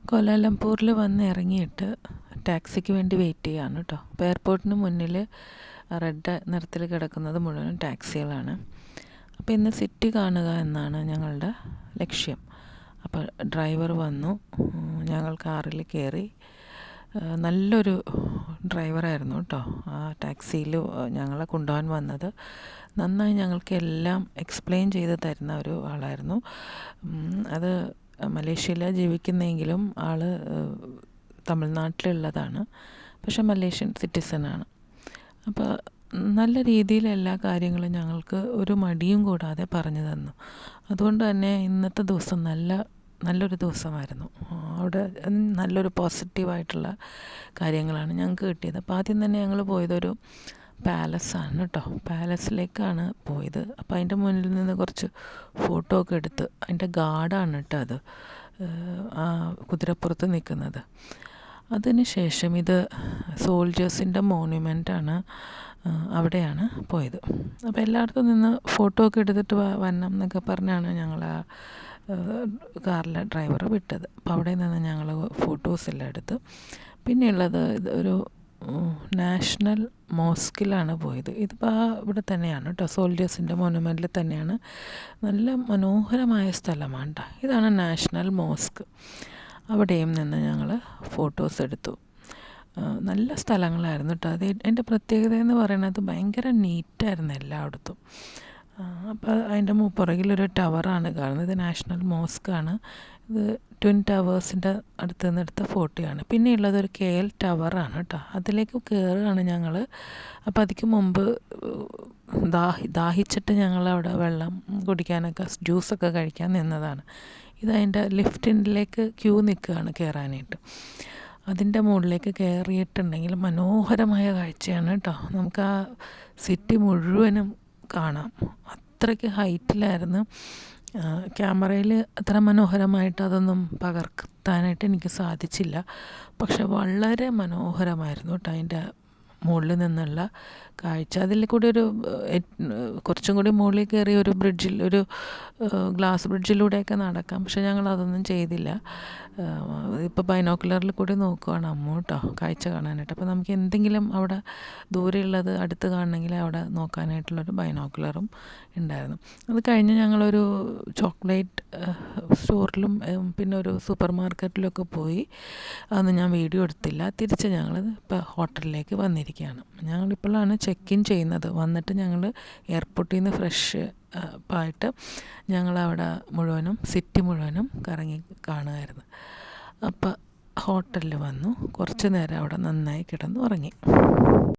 കോലാലംപൂരിൽ വന്ന് ഇറങ്ങിയിട്ട് ടാക്സിക്ക് വേണ്ടി വെയിറ്റ് ചെയ്യുകയാണ് കേട്ടോ. അപ്പോൾ എയർപോർട്ടിന് മുന്നിൽ റെഡ് നിറത്തിൽ കിടക്കുന്നത് മുഴുവനും ടാക്സികളാണ്. അപ്പോൾ ഇന്ന് സിറ്റി കാണുക എന്നാണ് ഞങ്ങളുടെ ലക്ഷ്യം. അപ്പോൾ ഡ്രൈവർ വന്നു, ഞങ്ങൾ കാറിൽ കയറി. നല്ലൊരു ഡ്രൈവറായിരുന്നു കേട്ടോ. ആ ടാക്സിയിൽ ഞങ്ങളെ കൊണ്ടുപോകാൻ വന്നത് നന്നായി ഞങ്ങൾക്ക് എല്ലാം എക്സ്പ്ലെയിൻ ചെയ്ത് തരുന്ന ഒരു ആളായിരുന്നു. അത് മലേഷ്യയിലാണ് ജീവിക്കുന്നതെങ്കിലും ആൾ തമിഴ്നാട്ടിലുള്ളതാണ്, പക്ഷെ മലേഷ്യൻ സിറ്റിസനാണ്. അപ്പോൾ നല്ല രീതിയിൽ എല്ലാ കാര്യങ്ങളും ഞങ്ങൾക്ക് ഒരു മടിയും കൂടാതെ പറഞ്ഞു തന്നു. അതുകൊണ്ട് തന്നെ ഇന്നത്തെ ദിവസം നല്ലൊരു ദിവസമായിരുന്നു. അവിടെ നല്ലൊരു പോസിറ്റീവായിട്ടുള്ള കാര്യങ്ങളാണ് ഞങ്ങൾക്ക് കിട്ടിയത്. അപ്പോൾ ആദ്യം തന്നെ ഞങ്ങൾ പോയതൊരു പാലസാണ് കേട്ടോ. പാലസിലേക്കാണ് പോയത്. അപ്പോൾ അതിൻ്റെ മുന്നിൽ നിന്ന് കുറച്ച് ഫോട്ടോ ഒക്കെ എടുത്ത്, അതിൻ്റെ ഗാർഡാണ് കേട്ടോ അത്, ആ കുതിരപ്പുറത്ത് നിൽക്കുന്നത്. അതിന് ശേഷം ഇത് സോൾജേഴ്സിൻ്റെ മോണ്യുമെൻ്റാണ്, അവിടെയാണ് പോയത്. അപ്പോൾ എല്ലായിടത്തും നിന്ന് ഫോട്ടോ ഒക്കെ എടുത്തിട്ട് വരണം എന്നൊക്കെ പറഞ്ഞാണ് ഞങ്ങൾ ആ കാറിലെ ഡ്രൈവർ വിട്ടത്. അപ്പോൾ അവിടെ നിന്ന് ഞങ്ങൾ ഫോട്ടോസെല്ലാം എടുത്ത്. പിന്നെയുള്ളത് ഒരു നാഷണൽ മോസ്കിലാണ് പോയത്. ഇതിപ്പോൾ ഇവിടെ തന്നെയാണ് കേട്ടോ, സോൾജേഴ്സിൻ്റെ മോണ്യുമെൻറ്റിൽ തന്നെയാണ്. നല്ല മനോഹരമായ സ്ഥലമാണ് കേട്ടോ. ഇതാണ് നാഷണൽ മോസ്ക്. അവിടെയും നിന്ന് ഞങ്ങൾ ഫോട്ടോസ് എടുത്തു. നല്ല സ്ഥലങ്ങളായിരുന്നു കേട്ടോ. അത് അതിൻ്റെ പ്രത്യേകത എന്ന് പറയുന്നത് ഭയങ്കര നീറ്റായിരുന്നു എല്ലായിടത്തും. അപ്പോൾ അതിൻ്റെ പുറകിലൊരു ടവറാണ് കാണുന്നത്. ഇത് നാഷണൽ മോസ്കാണ്. ഇത് ട്വിൻ ടവേഴ്സിൻ്റെ അടുത്ത് നിന്നെടുത്ത ഫോട്ടോയാണ്. പിന്നെയുള്ളത് ഒരു KL ടവറാണ് കേട്ടോ. അതിലേക്ക് കയറുകയാണ് ഞങ്ങൾ. അപ്പോൾ അതിക്ക് മുമ്പ് ദാഹിച്ചിട്ട് ഞങ്ങളവിടെ വെള്ളം കുടിക്കാനൊക്കെ ജ്യൂസൊക്കെ കഴിക്കാൻ നിന്നതാണ്. ഇതതിൻ്റെ ലിഫ്റ്റിലേക്ക് ക്യൂ നിൽക്കുകയാണ് കയറാനായിട്ട്. അതിൻ്റെ മുകളിലേക്ക് കയറിയിട്ടുണ്ടെങ്കിൽ മനോഹരമായ കാഴ്ചയാണ് കേട്ടോ. നമുക്ക് ആ സിറ്റി മുഴുവനും കാണാം. അത്രയ്ക്ക് ഹൈറ്റിലായിരുന്നു. ക്യാമറയിൽ അത്ര മനോഹരമായിട്ട് അതൊന്നും പകർത്താനായിട്ട് എനിക്ക് സാധിച്ചില്ല. പക്ഷെ വളരെ മനോഹരമായിരുന്നു കേട്ടോ അതിൻ്റെ മുകളിൽ നിന്നുള്ള കാഴ്ച. അതിൽ കൂടി കുറച്ചും കൂടി മുകളിൽ കയറി ഒരു ഗ്ലാസ് ബ്രിഡ്ജിലൂടെയൊക്കെ നടക്കാം. പക്ഷെ ഞങ്ങളതൊന്നും ചെയ്തില്ല. ഇപ്പോൾ ബൈനോക്കുലറിൽ കൂടി നോക്കുകയാണ് അമ്മു കേട്ടോ കാഴ്ച കാണാനായിട്ട്. അപ്പോൾ നമുക്ക് എന്തെങ്കിലും അവിടെ ദൂരെയുള്ളത് അടുത്ത് കാണണമെങ്കിൽ അവിടെ നോക്കാനായിട്ടുള്ളൊരു ബൈനോക്കുലറും ഉണ്ടായിരുന്നു. അത് കഴിഞ്ഞ് ഞങ്ങളൊരു ചോക്ലേറ്റ് സ്റ്റോറിലും പിന്നെ ഒരു സൂപ്പർ മാർക്കറ്റിലൊക്കെ പോയി. അതൊന്നും ഞാൻ വീഡിയോ എടുത്തില്ല. തിരിച്ച് ഞങ്ങൾ ഇപ്പോൾ ഹോട്ടലിലേക്ക് വന്നിരിക്കുകയാണ്. ഞങ്ങളിപ്പോഴാണ് ചെക്ക് ഇൻ ചെയ്യുന്നത്. വന്നിട്ട് ഞങ്ങൾ എയർപോർട്ടിൽ നിന്ന് ഫ്രഷ് ആയിട്ട് ഞങ്ങളവിടെ മുഴുവനും സിറ്റി മുഴുവനും കറങ്ങി കാണുമായിരുന്നു. അപ്പോൾ ഹോട്ടലിൽ വന്നു, കുറച്ച് നേരം അവിടെ നന്നായി കിടന്ന് ഉറങ്ങി.